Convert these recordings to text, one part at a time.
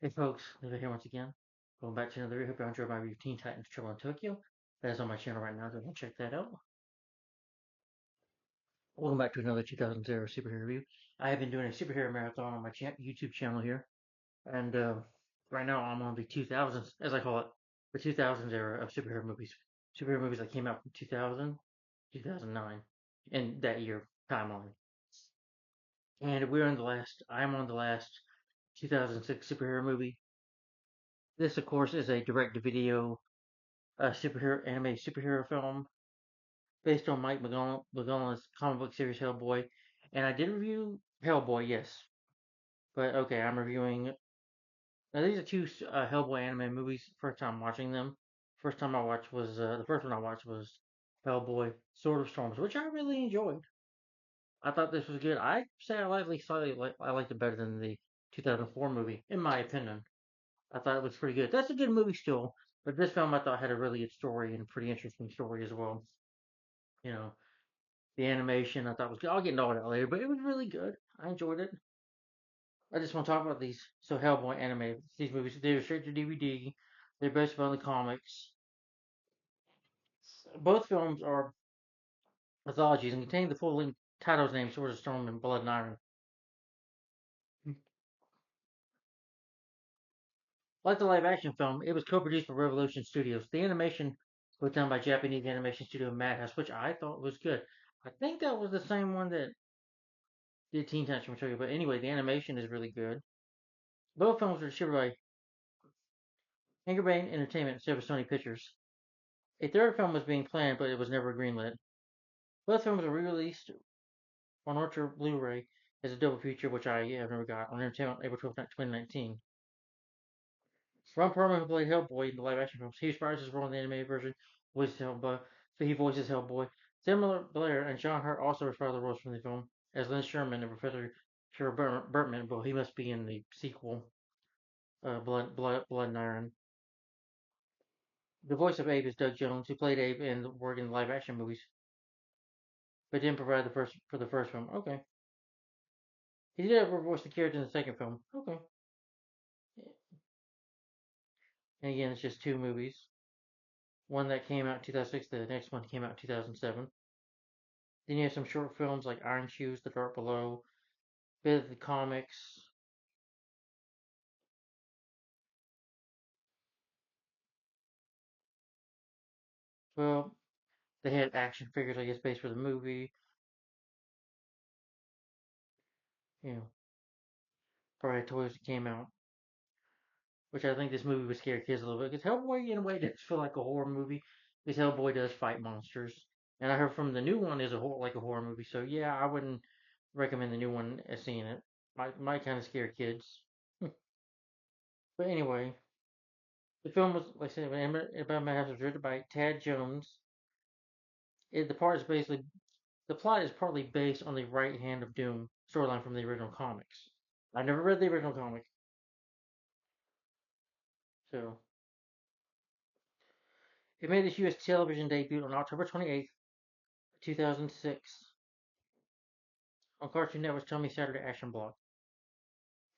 Hey folks, David here once again. Going back to another review. Hope you enjoyed my review of Teen Titans Trouble in Tokyo. That is on my channel right now, so go check that out. Welcome back to another 2000 superhero review. I have been doing a superhero marathon on my YouTube channel here, and right now I'm on the 2000s, as I call it, the 2000s era of superhero movies. Superhero movies that came out from 2000, 2009, and that year timeline. And I'm on the last 2006 superhero movie. This, of course, is a direct-to-video superhero anime superhero film based on Mike McGonagall's comic book series Hellboy. And I did review Hellboy, yes, but okay, I'm reviewing. Now these are two Hellboy anime movies. First time watching them. First time I watched was the first one I watched was Hellboy: Sword of Storms, which I really enjoyed. I thought this was good. I say I liked it better than the 2004 movie, in my opinion. I thought it was pretty good. That's a good movie still, but this film I thought had a really good story and pretty interesting story as well. You know, the animation I thought was good. I'll get into all that later, but it was really good. I enjoyed it. I just want to talk about these. So Hellboy anime, these movies, they're straight to DVD. They're based on the comics. Both films are anthologies and contain the full-length titles named Swords of Storm and Blood and Iron. Like the live-action film, it was co-produced by Revolution Studios. The animation was done by Japanese animation studio Madhouse, which I thought was good. I think that was the same one that did Teen Titans Much, but anyway, the animation is really good. Both films were distributed by Anchorbain Entertainment instead of Sony Pictures. A third film was being planned, but it was never greenlit. Both films were re-released on Ultra Blu-ray as a double feature, which I have never got, on Entertainment April 12, 2019. Ron Perlman, who played Hellboy in the live-action films, he reprised his role in the animated version, voices Hellboy, so he voices Hellboy. Samuel Blair and John Hurt also reprised the roles from the film as Lynn Sherman and Professor Sherman Burtman, but he must be in the sequel, Blood and Iron. The voice of Abe is Doug Jones, who played Abe and worked in live action movies, but didn't provide the first film. Okay. He did ever voice the character in the second film. Okay. And again, it's just two movies. One that came out in 2006, the next one came out in 2007. Then you have some short films like Iron Shoes, The Dark Below, bit of the comics. Well, they had action figures, I guess, based for the movie. You know, probably had toys that came out, which I think this movie would scare kids a little bit. Because Hellboy, in a way, does feel like a horror movie. Because Hellboy does fight monsters. And I heard from the new one is like a horror movie. So yeah, I wouldn't recommend the new one as seeing it. Might kind of scare kids. But anyway, the film was, like I said, about my house was written by Tad Jones. The part is basically the plot is partly based on the Right Hand of Doom storyline from the original comics. I never read the original comic, so it made its U.S. television debut on October 28th, 2006, on Cartoon Network's Tommy Saturday Action Block,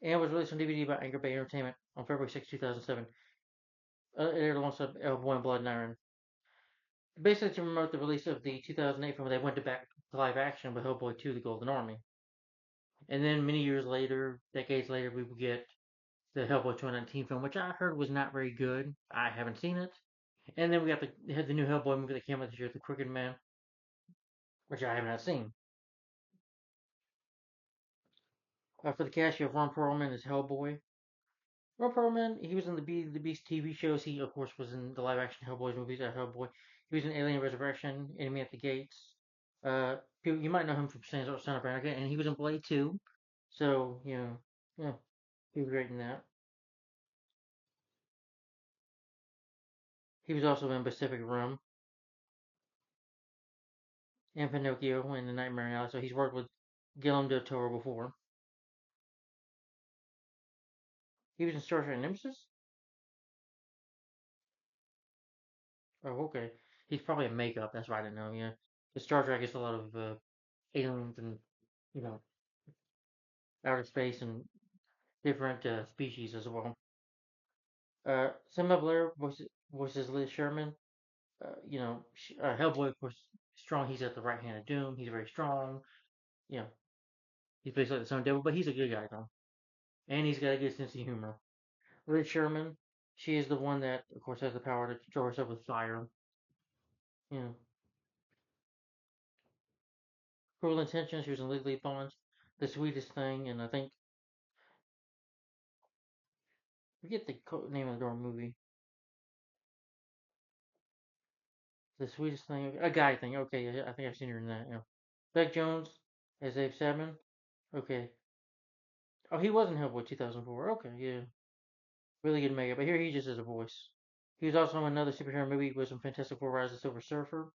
and was released on DVD by Anchor Bay Entertainment on February 6, 2007. It aired alongside Hellboy and Blood and Iron. Basically, to promote the release of the 2008 film, they went to back to live action with Hellboy 2: The Golden Army. And then many years later, decades later, we would get the Hellboy 2019 film, which I heard was not very good. I haven't seen it. And then we got the new Hellboy movie that came out this year, The Crooked Man, which I have not seen. For the cast, you have Ron Perlman as Hellboy. Ron Perlman, he was in the Beauty and the Beast TV shows. He, of course, was in the live-action Hellboy movies as Hellboy. He was in Alien Resurrection, Enemy at the Gates. You might know him from Son of Anarchy, and he was in Blade 2. So, yeah, he was great in that. He was also in Pacific Rim and Pinocchio and The Nightmare Alley. So he's worked with Guillermo del Toro before. He was in Star Trek Nemesis. Oh, okay. He's probably in makeup. That's why I didn't know. Yeah, the Star Trek is a lot of aliens and you know outer space and different species as well. Selma Blair voices Liz Sherman. Hellboy, of course, strong. He's at the right hand of Doom. He's very strong. You know, he's basically like the Sun Devil, but he's a good guy though, and he's got a good sense of humor. Liz Sherman, she is the one that, of course, has the power to control herself with fire. You know, Cruel Intentions. She was in Legally Blonde, The Sweetest Thing, and I think forget the name of the darn movie. The Sweetest Thing, a guy thing. Okay, yeah, I think I've seen her in that. Yeah. Beck Jones as Abe Sapman. Okay. Oh, he was in Hellboy 2004. Okay, yeah. Really good makeup. But here he just has a voice. He was also in another superhero movie with some Fantastic Four Rise of the Silver Surfer.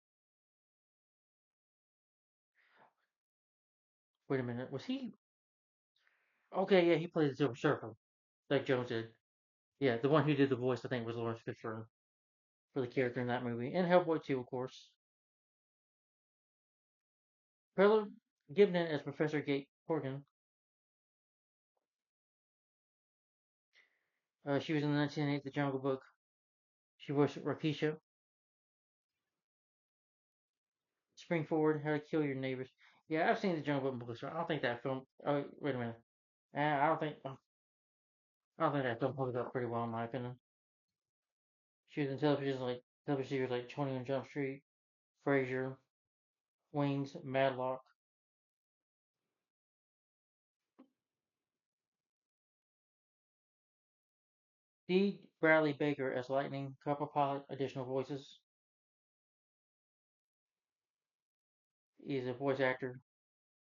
Wait a minute. Was he? Okay, yeah, he played the Silver Surfer. Like Jones did. Yeah, the one who did the voice, I think, was Lawrence Fishburne for the character in that movie. And Hellboy 2, of course. Perla Gibson as Professor Gate Corgan. She was in the 1988 The Jungle Book. She voiced Rakisha. Spring Forward, How to Kill Your Neighbors. Yeah, I've seen The Jungle Book before. I don't think that film. Oh, wait a minute. I don't think that film holds up pretty well in my opinion. She was in television series like 21 Jump Street, Frasier, Wings, Madlock. D. Bradley Baker as Lightning, Copper Pilot, additional voices. He's a voice actor.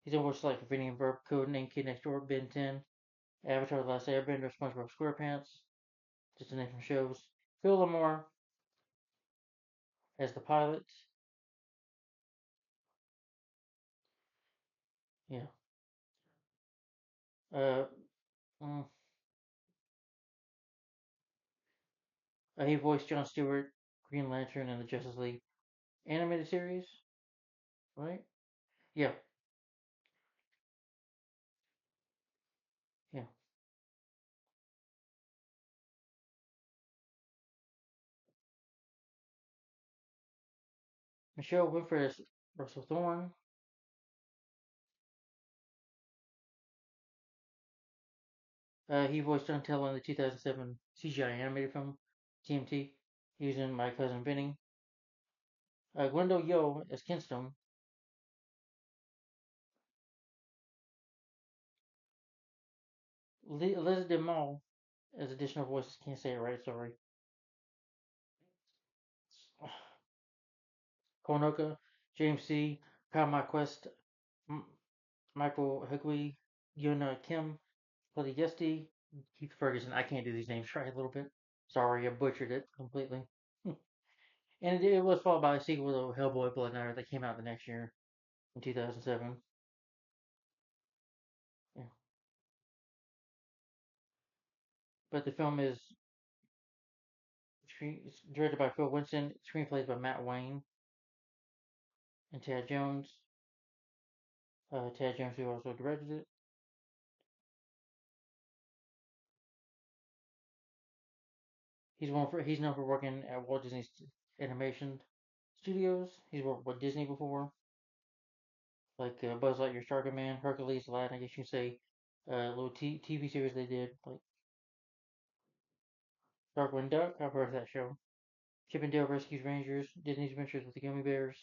He's in voices like Vinny and Verb, Code Name Kid Next Door, Ben 10, Avatar The Last Airbender, SpongeBob SquarePants, just to name some shows. Phil Lamar as the pilot. Yeah. Uh, mm, he voiced Jon Stewart, Green Lantern, and the Justice League animated series, right? Yeah, yeah. Michelle Winfrey as Russell Thorne. He voiced Donatello in the 2007 CGI animated film TMT. He was in My Cousin Vinny. Gwendo Yo as Kinstone. Liz DeMol as additional voices. Can't say it right. Sorry. Konoka, James C. Kyle Quest, M- Michael Higui, Yuna Kim, Bloody Yesti, Keith Ferguson. I can't do these names right a little bit. Sorry, I butchered it completely. And it was followed by a sequel to Hellboy Blood and Iron that came out the next year in 2007. Yeah. But the film is it's directed by Phil Winston, screenplays by Matt Wayne and Tad Jones. Tad Jones, who also directed it. He's known for working at Walt Disney Animation Studios. He's worked with Disney before, like Buzz Lightyear, Starker Man, Hercules, Aladdin. I guess you can say little TV series they did, like Darkwing Duck. I've heard of that show. Chip and Dale Rescues Rangers, Disney's Adventures with the Gummy Bears,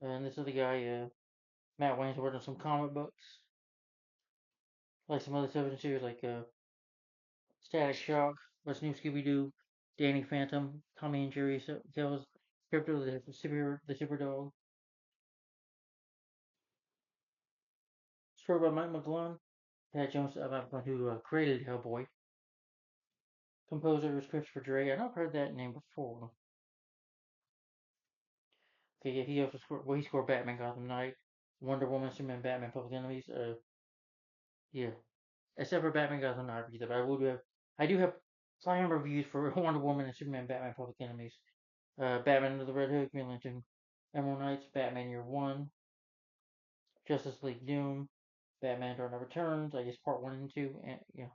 and this other guy, Matt Wayne's worked on some comic books, like some other television series like Static Shock, What's New Scooby Doo, Danny Phantom, Tommy and Jerry Tales, Crypto the Super Dog. Story by Mike McGlone, Pat Jones, who created Hellboy. Composer is Christopher Dre. I know I've heard that name before. Okay, yeah, he also scored. Well, he scored Batman, Gotham Knight, Wonder Woman, Superman, Batman, Public Enemies. Yeah, except for Batman, Gotham Knight, but I do have some reviews for Wonder Woman and Superman, Batman, Public Enemies. Batman under the Red Hood, Green Lantern, Emerald Knights, Batman Year One, Justice League Doom, Batman Dark Knight Returns, I guess part one and two, and yeah.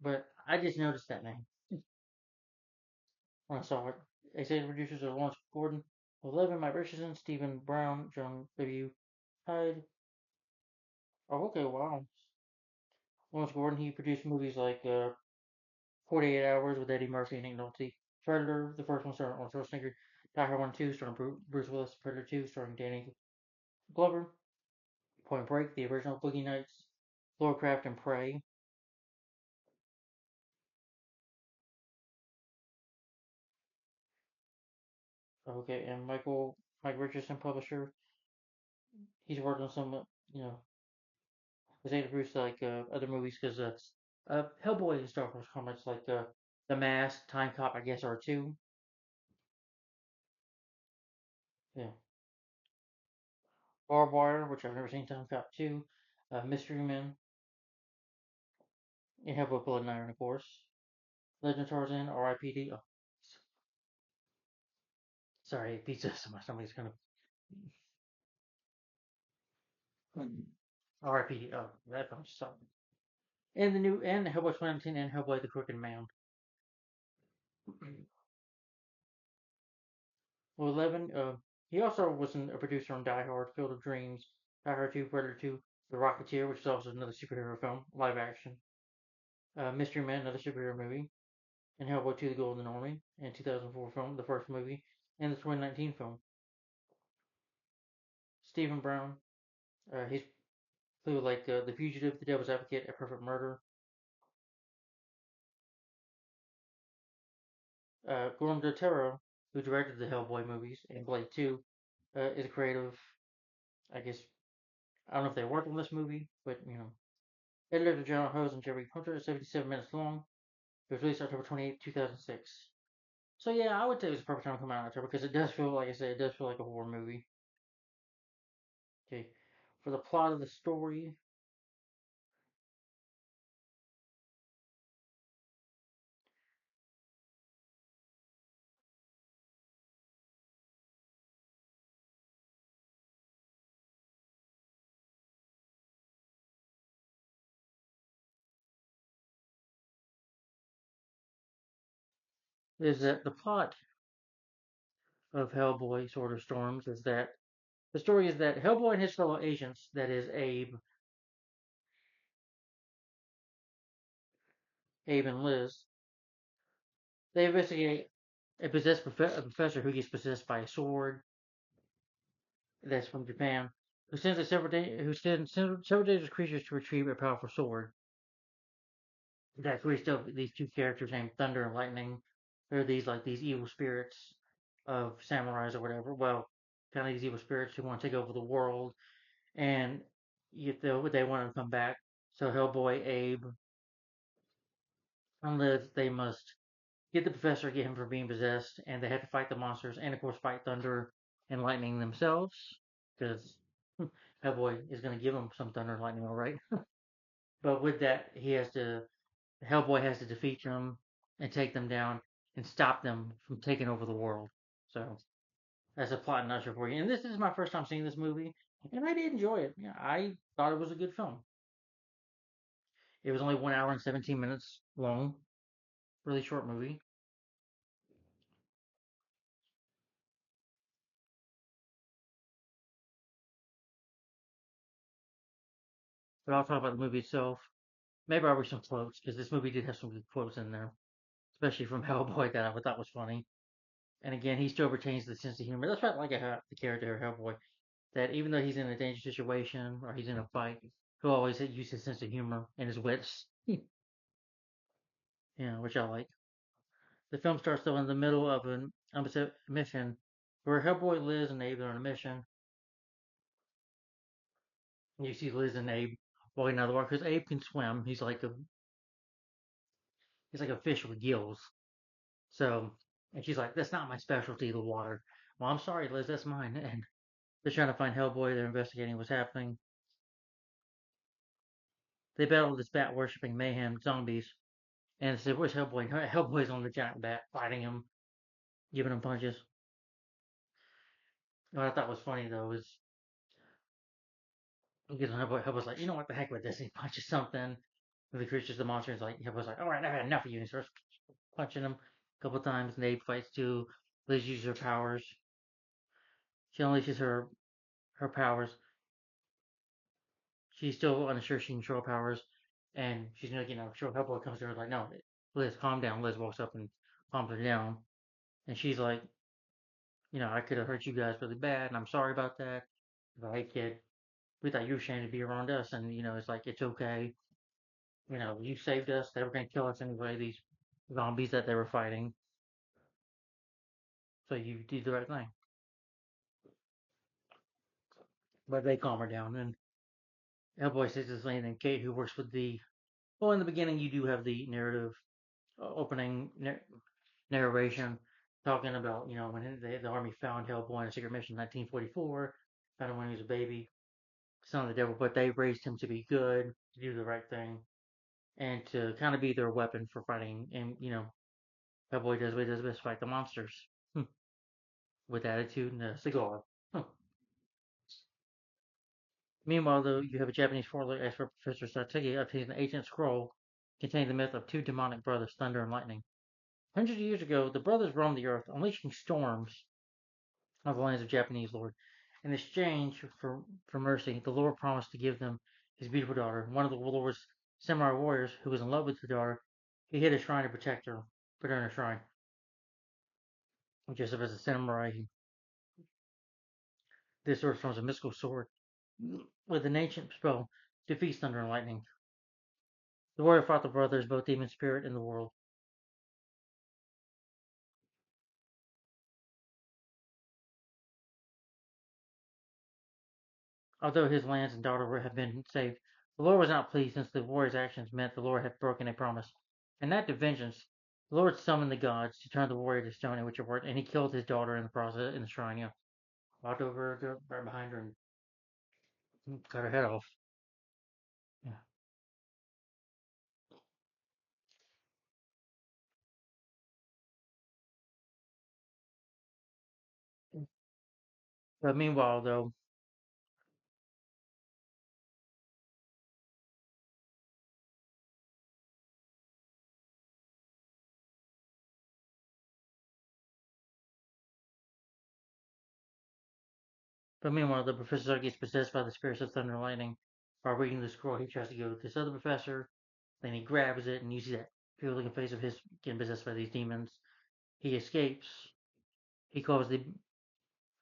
But I just noticed that name when I saw it. Executive producers are Lawrence Gordon, 11, Mike Richardson, Stephen Brown, John W. Hyde. Oh, okay, wow. Lawrence Gordon, he produced movies like 48 Hours with Eddie Murphy and Nick Nolte, Predator, the first one starring Arnold Schwarzenegger, Die Hard 1 2 starring Bruce Willis, Predator 2 starring Danny Glover, Point Break, the original Boogie Nights, Lovecraft and Prey. Okay, and Mike Richardson, publisher, he's worked on some, you know, executive produced like other movies because Hellboy is Star Wars comics like The Mask, Time Cop, I guess are two. Yeah, Barbed Wire, which I've never seen, Time Cop 2, Mystery Men, and Hellboy Blood and Iron, of course. Legend of Tarzan, R.I.P.D. Oh, sorry, pizza. So my stomach's kind of R.I.P.D. Oh, that film sucked. And the new and Hellboy 2019 and Hellboy the Crooked Man. Well, 11. He also was a producer on Die Hard, Field of Dreams, Die Hard 2, Predator 2, The Rocketeer, which is also another superhero film, live action. Mystery Man, another superhero movie, and Hellboy 2: The Golden Army, and 2004 film, the first movie, and the 2019 film. Stephen Brown, he's played like The Fugitive, The Devil's Advocate, A Perfect Murder. Guillermo del Toro, who directed the Hellboy movies and Blade 2, is a creative. I guess I don't know if they worked on this movie, but you know, editor General Hose and Jerry Hunter is 77 minutes long. It was released October 28, 2006. So yeah, I would say it was a perfect time to come out in October because it does feel, like I said, it does feel like a horror movie. Okay, for the plot of the story, is that the plot of Hellboy Sword of Storms is that the story is that Hellboy and his fellow agents, that is Abe and Liz, they investigate a professor who gets possessed by a sword that's from Japan, who sends several dangerous creatures to retrieve a powerful sword. That's where still these two characters named Thunder and Lightning. They're these evil spirits of samurais or whatever. Well, kind of these evil spirits who want to take over the world, and they want to come back. So Hellboy, Abe, and Liz, they must get the professor, get him from being possessed, and they have to fight the monsters, and of course fight Thunder and Lightning themselves, because Hellboy is going to give them some Thunder and Lightning, all right. But with that, Hellboy has to defeat them and take them down and stop them from taking over the world. So that's a plot nutshell for you. And this is my first time seeing this movie, and I did enjoy it. Yeah, I thought it was a good film. It was only 1 hour and 17 minutes long, really short movie. But I'll talk about the movie itself. Maybe I'll read some quotes because this movie did have some good quotes in there, especially from Hellboy that I thought was funny. And again, he still retains the sense of humor. That's what I like about the character of Hellboy. That even though he's in a dangerous situation or he's in a fight, he'll always use his sense of humor and his wits. Yeah, which I like. The film starts though in the middle of an unspecified mission where Hellboy, Liz, and Abe are on a mission. And you see Liz and Abe walking out of the water because Abe can swim. He's like a fish with gills. So, and she's like, "That's not my specialty, the water." Well, I'm sorry, Liz, that's mine. They're trying to find Hellboy. They're investigating what's happening. They battle this bat worshipping mayhem zombies. And they say, "Where's Hellboy?" Hellboy's on the giant bat, fighting him, giving him punches. What I thought was funny though is he gets on Hellboy. Hellboy's like, "You know what the heck with this?" And he punches something. And the creature's the monster. Is like, Hellboy's like, "All right, I've had enough of you." And he starts punching him a couple times. And Nate fights too. Liz uses her powers. She unleashes her powers. She's still unsure she can control powers, and she's gonna, sure Hellboy comes to her like, "No, Liz, calm down." Liz walks up and calms her down, and she's like, "I could have hurt you guys really bad, and I'm sorry about that. But hey, kid, we thought you were ashamed to be around us, and it's like it's okay. You saved us. They were gonna kill us anyway. These zombies that they were fighting, so you did the right thing." But they calm her down, and Hellboy says this lady named Kate who works with the. Well, in the beginning, you do have the narrative opening narration talking about, when the army found Hellboy in a secret mission in 1944, found him when he was a baby, son of the devil, but they raised him to be good, to do the right thing, and to kind of be their weapon for fighting. And, Hellboy does what he does best, fight the monsters with attitude and a cigar. Meanwhile, though, you have a Japanese warlord expert, Professor Satsuki, obtains an ancient scroll containing the myth of two demonic brothers, Thunder and Lightning. Hundreds of years ago, the brothers roamed the earth, unleashing storms of the lands of Japanese lord. In exchange for mercy, the Lord promised to give them his beautiful daughter. One of the Lord's samurai warriors, who was in love with the daughter, he hid a shrine to protect her, put her in a shrine. Just as a samurai, this sword forms a mystical sword with an ancient spell defeats thunder and lightning. The warrior fought the brothers, both demon spirit and the world. Although his lands and daughter have been saved, the Lord was not pleased since the warrior's actions meant the Lord had broken a promise. In that of vengeance, the Lord summoned the gods to turn the warrior to stone, in which it worked, and he killed his daughter in the process in the shrine. Walked over right behind her and cut her head off. Yeah. But meanwhile, the professor gets possessed by the spirits of thunder and lightning. While reading the scroll, he tries to go with this other professor. Then he grabs it, and you see that feeling face of his getting possessed by these demons. He escapes. He calls the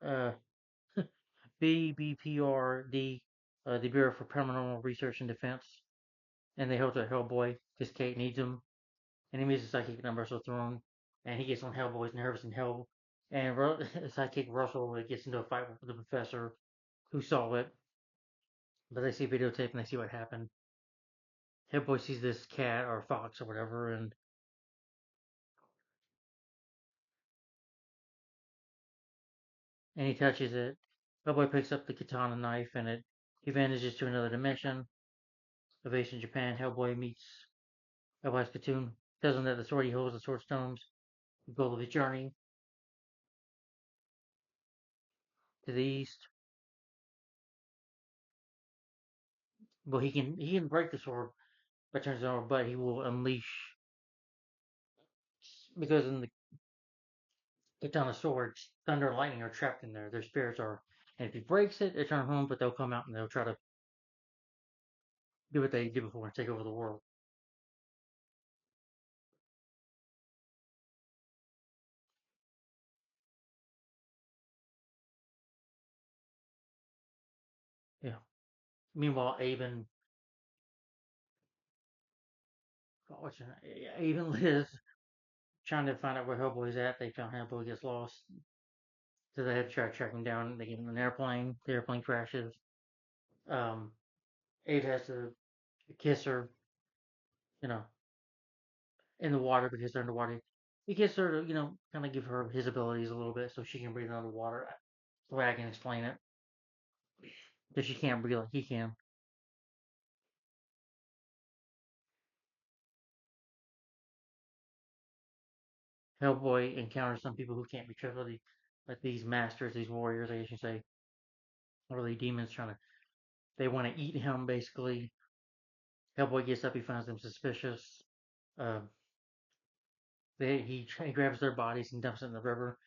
uh, BBPRD, the Bureau for Paranormal Research and Defense, and they help out Hellboy because Kate needs him, and he meets the psychic number Russell Throne, and he gets on Hellboy's nerves and Hell, and sidekick Russell gets into a fight with the professor who saw it, but they see videotape and they see what happened. Hellboy sees this cat or fox or whatever, and he touches it. Hellboy picks up the katana knife and he vanishes to another dimension. Ovation Japan. Hellboy meets Hellboy's Katoon. Tells him that the sword he holds, the sword stones, the goal of his journey to the east. Well, he can break the sword by turning it over, but he will unleash because in the katana swords, thunder and lightning are trapped in there. Their spirits are, and if he breaks it, they turn home, but they'll come out and they'll try to do what they did before and take over the world. Yeah. Meanwhile, what's her name? Abe and Liz trying to find out where Hellboy's at. They found Hellboy gets lost, so they had to try to track him down. They get in an airplane. The airplane crashes. Um, Abe has to kiss her, you know, in the water because they're underwater. He gets her to, kind of give her his abilities a little bit so she can breathe underwater. The way I can explain it. that she can't breathe like he can. Hellboy encounters some people who can't be trusted, like these masters, these warriors, I guess you say, or the demons trying to. They want to eat him, basically. Hellboy gets up, he finds them suspicious. Uh, he grabs their bodies and dumps it in the river.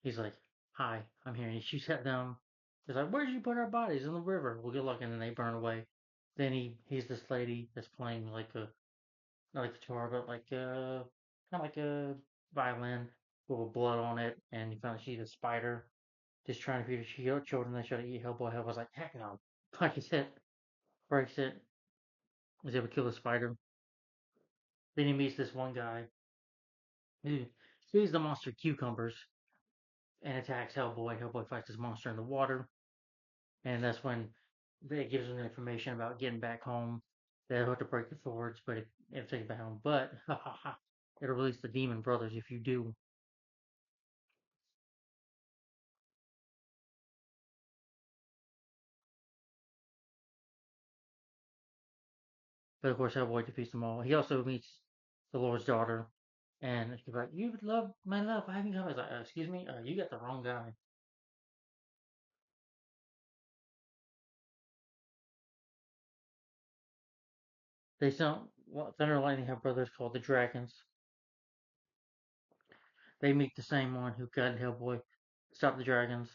He's like, "Hi, I'm here." And he shoots at them. He's like, "Where did you put our bodies in the river?" Well, good luck, and then they burn away. Then he's this lady that's playing like a not like a guitar, but like kind of like a violin with blood on it, and you find out she's a spider just trying to feed her children. They try to eat Hellboy. Hellboy's like, "Heck no!" Punches it, breaks it, is able to kill the spider. Then he meets this one guy who sees the monster cucumbers and attacks Hellboy. Hellboy fights this monster in the water, and that's when it gives him the information about getting back home. They'll have to break the swords, but it'll take it back home. But ha ha ha, it'll release the demon brothers if you do. But of course, Hellboy defeats them all. He also meets the Lord's daughter, and she's like, "You would love my love. I haven't come." I was like, "Excuse me, you got the wrong guy." They don't. Well, Thunder and Lightning have brothers called the Dragons. They meet the same one who got Hellboy, stop the dragons.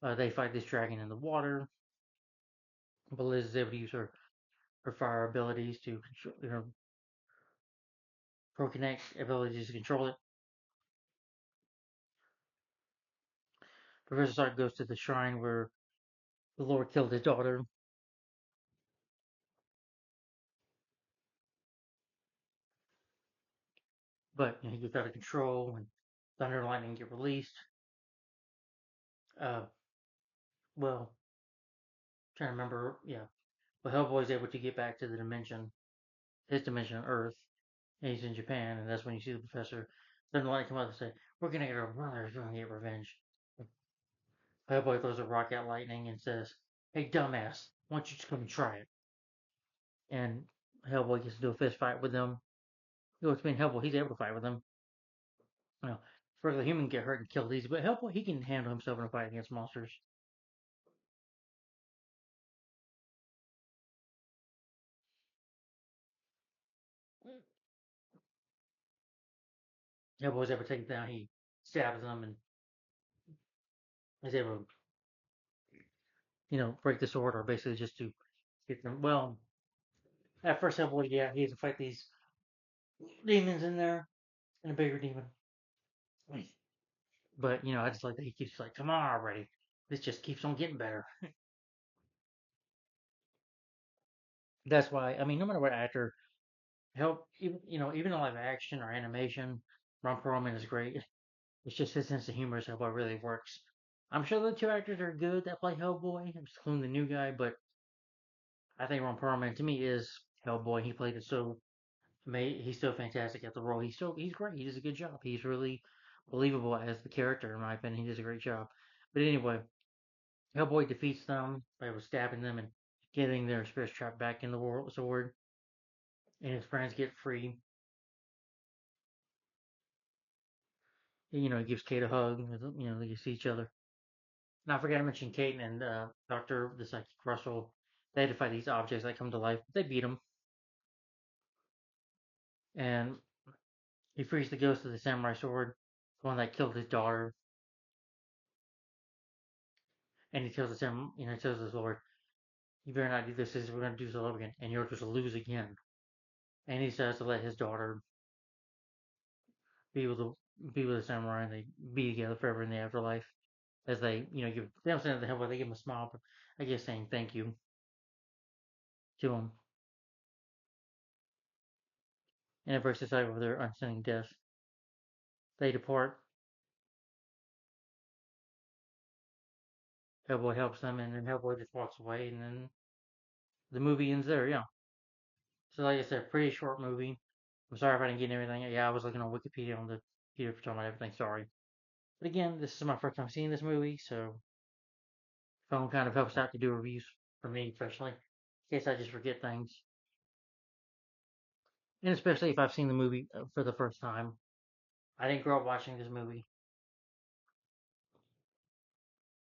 They fight this dragon in the water, but Liz is able to use her fire abilities to control, Prokinect abilities to control it. Professor Stark goes to the shrine where the Lord killed his daughter, but he gets out of control, and Thunder and Lightning get released. Uh, well, trying to remember, yeah. But Hellboy's able to get back to the dimension, his dimension, Earth, and he's in Japan, and that's when you see the professor. Thunder and Lightning come out and say, "We're gonna get our brothers, we're gonna get revenge." Hellboy throws a rock at Lightning and says, "Hey, dumbass, why don't you just come and try it?" And Hellboy gets to do a fist fight with them. It's being Hellboy, he's able to fight with them. You know, for the human get hurt and killed easy, but Hellboy, he can handle himself in a fight against monsters. Hellboy's able to take them down. He stabs them and is able to, break the sword or basically just to get them. Well, at first, Hellboy, yeah, he has to fight these demons in there and a bigger demon. But, I just like that he keeps like, "Come on already. This just keeps on getting better." That's why, I mean, no matter what actor help, even in live action or animation, Ron Perlman is great. It's just his sense of humor is what really works. I'm sure the two actors are good that play Hellboy. I'm just including the new guy, but I think Ron Perlman to me is Hellboy. He played it so he's so fantastic at the role. He's great. He does a good job. He's really believable as the character, in my opinion. He does a great job. But anyway, Hellboy defeats them by stabbing them and getting their spirits trapped back in the world sword, and his friends get free. He gives Kate a hug. They see each other. Now, I forgot to mention Kate and Doctor the Psychic Russell. They had to fight these objects that come to life. They beat him, and he frees the ghost of the samurai sword, the one that killed his daughter. And he tells the he tells his lord, "You better not do this. We're going to do this all over again, and you're going to lose again." And he says to let his daughter be with the be with the samurai, and they be together forever in the afterlife. As they, they don't say the hell, but they give him a smile, but I guess saying thank you to him, and it breaks the cycle of their unending death. They depart. Hellboy helps them, and then Hellboy just walks away, and then the movie ends there. Yeah. So, like I said, pretty short movie. I'm sorry if I didn't get everything. Yeah, I was looking on Wikipedia on the computer for talking about everything. Sorry. But again, this is my first time seeing this movie, so phone kind of helps out to do reviews for me, especially in case I just forget things, and especially if I've seen the movie for the first time. I didn't grow up watching this movie.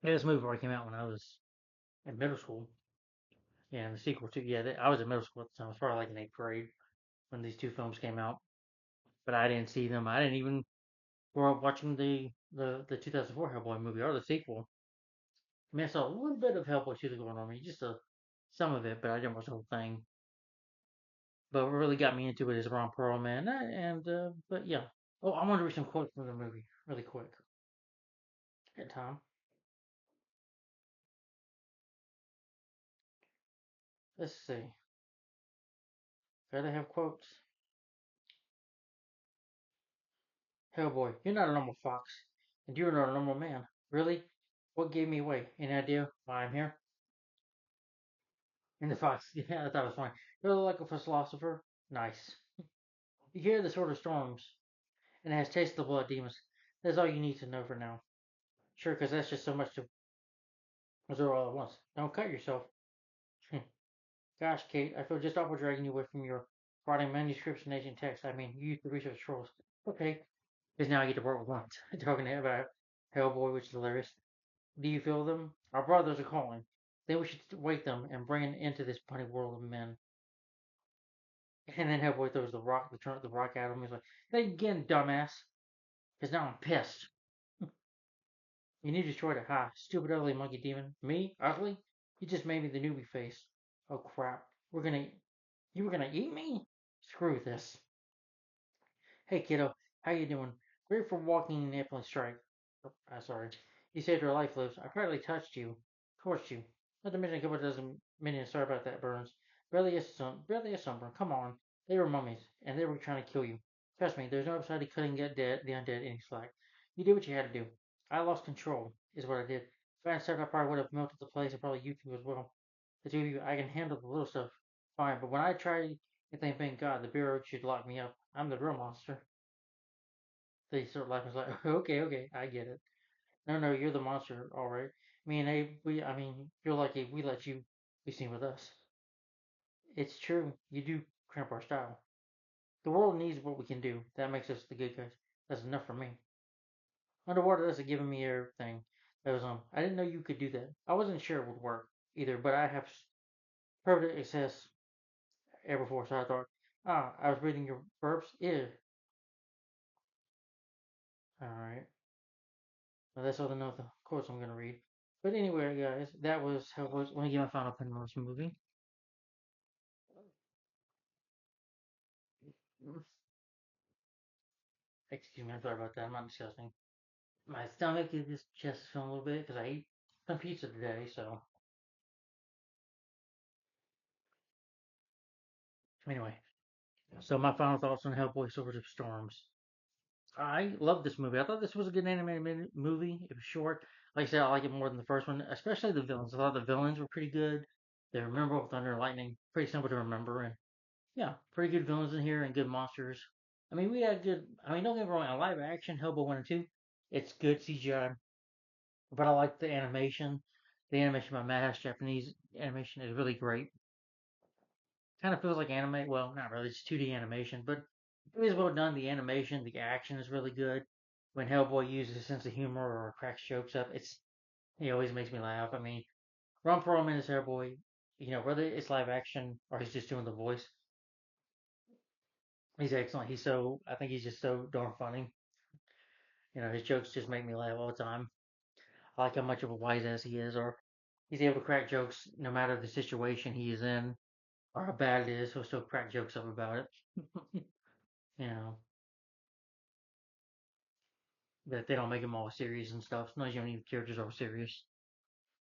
Yeah, this movie already came out when I was in middle school. Yeah, and the sequel to I was in middle school at the time. I was probably like in eighth grade when these two films came out, but I didn't see them. I didn't even grow up watching the 2004 Hellboy movie or the sequel. I mean, I saw a little bit of Hellboy 2 going on me, just some of it, but I didn't watch the whole thing. But what really got me into it is Ron Perlman, but yeah. Oh, I want to read some quotes from the movie really quick. At time, let's see. Gotta have quotes. Hellboy, you're not a normal fox, and you're not a normal man. Really? What gave me away? Any idea why I'm here? And the fox, yeah, I thought it was funny. You're like a philosopher. Nice. You hear the sword of storms, and it has tasted the blood demons. That's all you need to know for now. Sure, because that's just so much to absorb all at once. Don't cut yourself. Gosh, Kate, I feel just awful dragging you away from your writing manuscripts and ancient texts. I mean, you used to research trolls. Okay, because now I get to work with one. Talking about Hellboy, which is hilarious. Do you feel them? Our brothers are calling. Then we should wake them and bring an end to this funny world of men. And then Hellboy throws the rock at him. He's like, "Think again, dumbass." Because now I'm pissed. You need to destroy it. Ha, stupid ugly monkey demon. Me? Ugly? You just made me the newbie face. Oh crap. You were gonna eat me? Screw this. Hey kiddo, how you doing? Great for walking in the April strike. Oh, sorry. You saved your life, Liz. I practically touched you. Torched you. Not to mention a couple dozen minions. Sorry about that, Burns. Barely a sunburn. Come on. They were mummies, and they were trying to kill you. Trust me, there's no upside to cutting the undead any slack. You did what you had to do. I lost control, is what I did. If I hadn't stepped up, I probably would have melted the place, and probably you two as well. The two of you, I can handle the little stuff fine, but when I try anything, thank God, the Bureau should lock me up. I'm the real monster. They start laughing. It's like, okay, okay, I get it. No, no, you're the monster, all right. Me and Abe, I mean, you're lucky we let you be seen with us. It's true. You do cramp our style. The world needs what we can do. That makes us the good guys. That's enough for me. Underwater, that's a giving me air thing. That was I didn't know you could do that. I wasn't sure it would work either, but I have perfect access air before, so I thought, I was reading your burps. Yeah. All right. Well, that's all the notes, of course, I'm gonna read. But anyway, guys, that was how it was. Let me get my final opinion on this movie. Excuse me, I'm sorry about that. I'm not disgusting. My stomach is just feeling a little bit because I ate some pizza today. So anyway, so my final thoughts on Hellboy: Swords of Storms. I love this movie. I thought this was a good animated movie. It was short. Like I said, I like it more than the first one, especially the villains. I thought the villains were pretty good. They're memorable. Thunder and Lightning, pretty simple to remember, and yeah, pretty good villains in here and good monsters. I mean, we had good. I mean, don't get me wrong. A live action Hellboy 1 and 2, it's good CGI, but I like the animation. The animation by Madhouse Japanese animation is really great. Kind of feels like anime. Well, not really. It's 2D animation, but it is well done. The animation, the action is really good. When Hellboy uses a sense of humor or cracks jokes up, he always makes me laugh. I mean, Ron Perlman is Hellboy. You know, whether it's live action or he's just doing the voice, he's excellent. I think he's just so darn funny. You know, his jokes just make me laugh all the time. I like how much of a wise ass he is, or he's able to crack jokes no matter the situation he is in or how bad it is. He'll still crack jokes up about it. You know, that they don't make him all serious and stuff. Not even the characters are serious.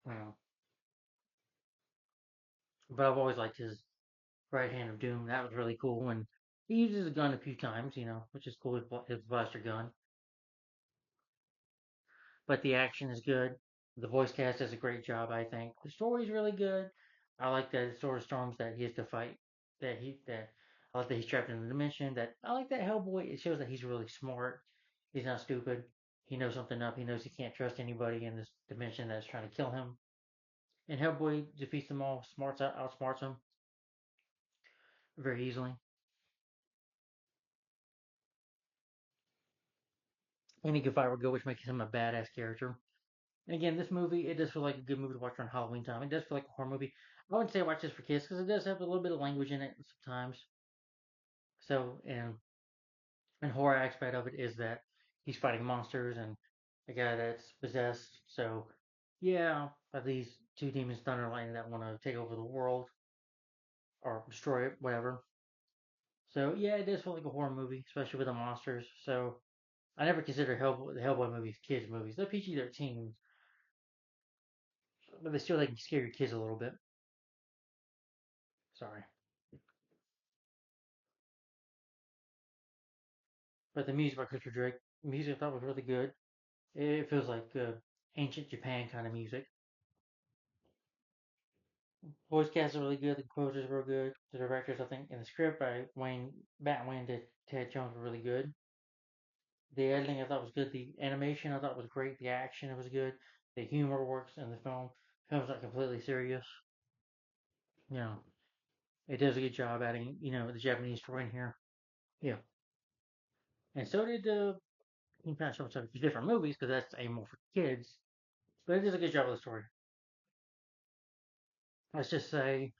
You know, but I've always liked his right hand of doom. That was really cool, and he uses a gun a few times. You know, which is cool. His blaster gun, but the action is good. The voice cast does a great job, I think. The story's really good. I like that the sort of storms that he has to fight. That I like that he's trapped in the dimension. That I like that Hellboy. It shows that he's really smart. He's not stupid. He knows something up. He knows he can't trust anybody in this dimension that's trying to kill him. And Hellboy defeats them all, outsmarts them very easily. And he can fight real good, which makes him a badass character. And again, this movie, it does feel like a good movie to watch around Halloween time. It does feel like a horror movie. I wouldn't say watch this for kids because it does have a little bit of language in it sometimes. So, and horror aspect of it is that he's fighting monsters and a guy that's possessed. So, yeah, of these two demons, thunder and lightning, that want to take over the world or destroy it, whatever. So, yeah, it does feel like a horror movie, especially with the monsters. So, I never consider the Hellboy movies kids movies. They're PG-13, but they still like scare your kids a little bit. Sorry, but the music by Christopher Drake, music I thought was really good. It feels like ancient Japan kind of music. Voice cast is really good. The composers were good. The directors, I think, and the script by Matt Wayne did Ted Jones were really good. The editing I thought was good. The animation I thought was great. The action was good. The humor works in the film. The film's not completely serious. You know, it does a good job adding, the Japanese story in here. Yeah. And so did King Pound Show stuff. Different movies because that's aimed more for kids. But it does a good job of the story. Let's just say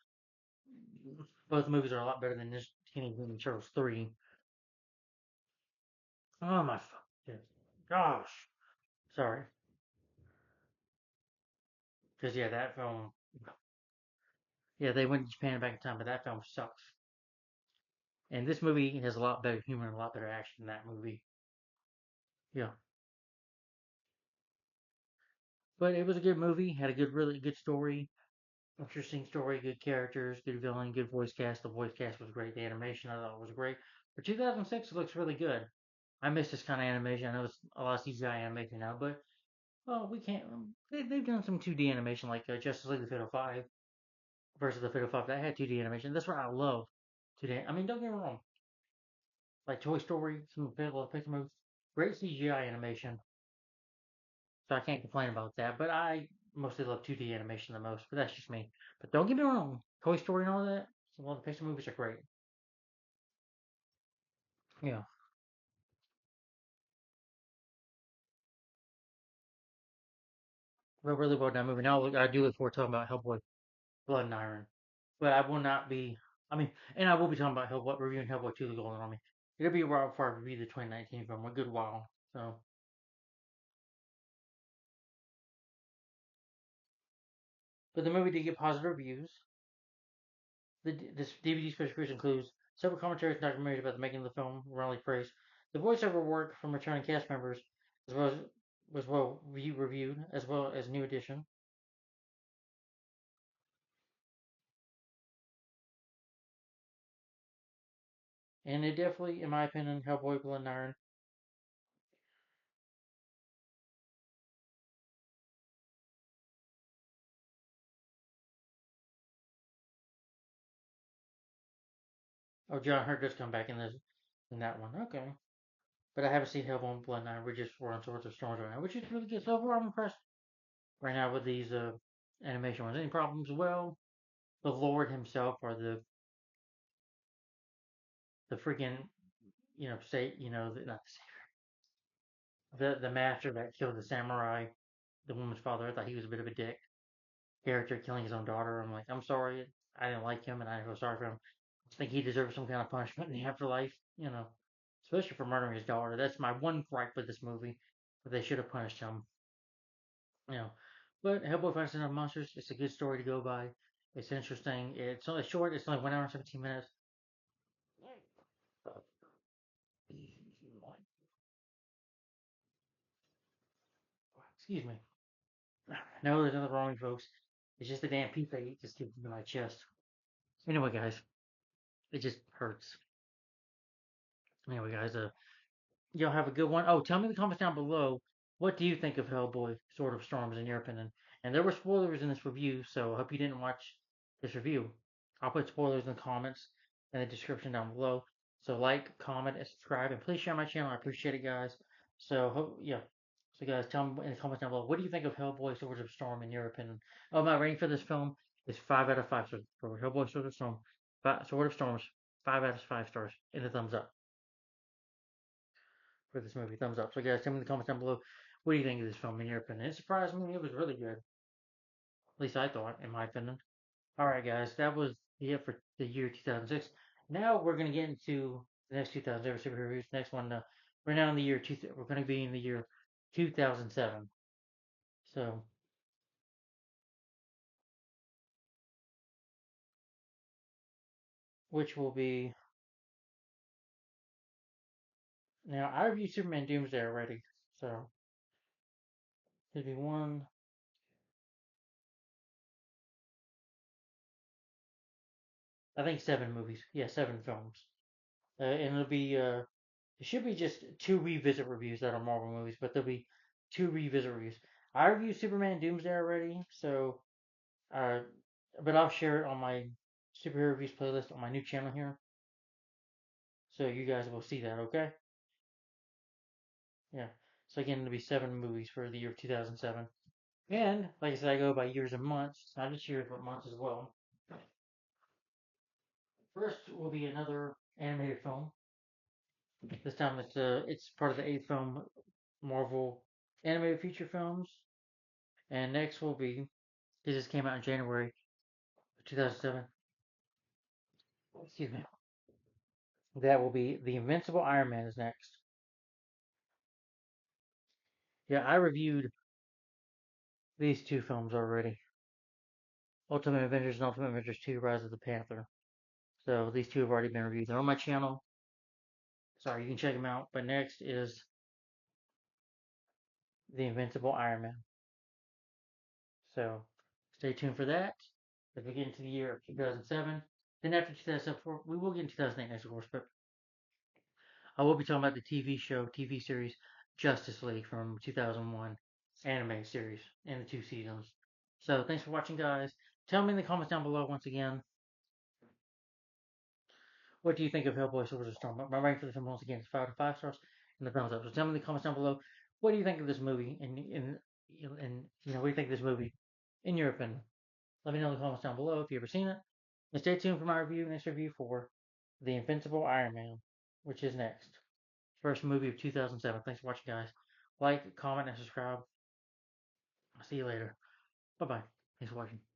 both movies are a lot better than this Teenage Mutant Ninja Turtles 3. Oh my fucking gosh. Sorry. Because, yeah, that film. Yeah, they went to Japan back in time, but that film sucks. And this movie has a lot better humor and a lot better action than that movie. Yeah. But it was a good movie. Had a really good story. Interesting story, good characters, good villain, good voice cast. The voice cast was great. The animation I thought was great. For 2006, it looks really good. I miss this kind of animation. I know it's a lot of CGI animation now, but well, we can't. They've done some 2D animation like Justice League the Fatal 5 versus the Fatal 5 that had 2D animation. That's what I love 2D. I mean, don't get me wrong. Like Toy Story, some of the Pixar movies, great CGI animation. So I can't complain about that. But I mostly love 2D animation the most. But that's just me. But don't get me wrong. Toy Story and all that. Some of the Pixar movies are great. Yeah. But really well done movie. Now I do look forward to talking about Hellboy, Blood and Iron. But I will not be. I mean, and I will be talking about Hellboy, reviewing Hellboy 2: The Golden Army. It'll be a while before I review the 2019 film. A good while. So, but the movie did get positive reviews. This DVD special features includes several commentaries and documentaries about the making of the film, roundly praised. The voiceover work from returning cast members as well as was well reviewed, as well as new edition. And it definitely, in my opinion, Hellboy Blood and Iron. Oh, John Hurt does come back in that one. Okay. But I haven't seen Hellboy Blood and Iron. We're on Swords of Storms right now, which is really good. So far, I'm impressed right now with these animation ones. Any problems? Well, the Lord himself, or the freaking say not the master that killed the samurai, the woman's father. I thought he was a bit of a dick character, killing his own daughter. I'm like, I'm sorry, I didn't like him, and I feel sorry for him. I think he deserves some kind of punishment in the afterlife, especially for murdering his daughter. That's my one gripe with this movie, but they should have punished him, you know. But Hellboy Fights Enough Monsters, it's a good story to go by. It's interesting. It's only short. It's only 1 hour and 17 minutes. Excuse me. No, there's nothing wrong, folks. It's just the damn pizza I ate just gets into my chest. Anyway, guys, it just hurts. Anyway, guys, y'all have a good one. Oh, tell me in the comments down below, what do you think of Hellboy, Sword of Storms, in your opinion? And there were spoilers in this review, so I hope you didn't watch this review. I'll put spoilers in the comments and the description down below. So like, comment, and subscribe, and please share my channel. I appreciate it, guys. So, yeah. So guys, tell me in the comments down below, what do you think of Hellboy: Swords of Storm in your opinion? Oh, my rating for this film is 5 out of 5 stars for Hellboy: Swords of Storm. Sword of Storms, 5 out of 5 stars in the thumbs up for this movie. Thumbs up. So guys, tell me in the comments down below, what do you think of this film in your opinion? It surprised me. It was really good. At least I thought, in my opinion. All right, guys, that was it for the year 2006. Now we're gonna get into the next 2000 ever superhero reviews. Next one, we're now in the year two. We're gonna be in the year 2007. So, which will be now. I reviewed Superman Doomsday already, so there'll be one. I think 7 movies. Yeah, 7 films. And it'll be it should be just 2 revisit reviews that are Marvel movies, but there'll be 2 revisit reviews. I reviewed Superman Doomsday already, so uh, but I'll share it on my superhero reviews playlist on my new channel here, so you guys will see that. Okay? Yeah. So again, it'll be 7 movies for the year 2007. And like I said, I go by years and months, not just years but months as well. First will be another animated film. This time it's part of the 8th film Marvel animated feature films. And next will be this just came out in January 2007. Excuse me. That will be The Invincible Iron Man is next. Yeah, I reviewed these 2 films already. Ultimate Avengers and Ultimate Avengers 2 Rise of the Panther. So these 2 have already been reviewed. They're on my channel. Sorry, you can check them out. But next is The Invincible Iron Man. So stay tuned for that as we get into the year of 2007. Then after 2004, we will get in 2008 next, of course, but I will be talking about the TV series Justice League from 2001 anime series in the 2 seasons. So thanks for watching, guys. Tell me in the comments down below once again, what do you think of Hellboy: Swords of Storm? My rating for the film once again is 5 out of 5 stars and the thumbs up. So tell me in the comments down below, what do you think of this movie? And what do you think of this movie in your opinion? Let me know in the comments down below if you've ever seen it. And stay tuned for my next review for The Invincible Iron Man, which is next. First movie of 2007. Thanks for watching, guys. Like, comment, and subscribe. I'll see you later. Bye bye. Thanks for watching.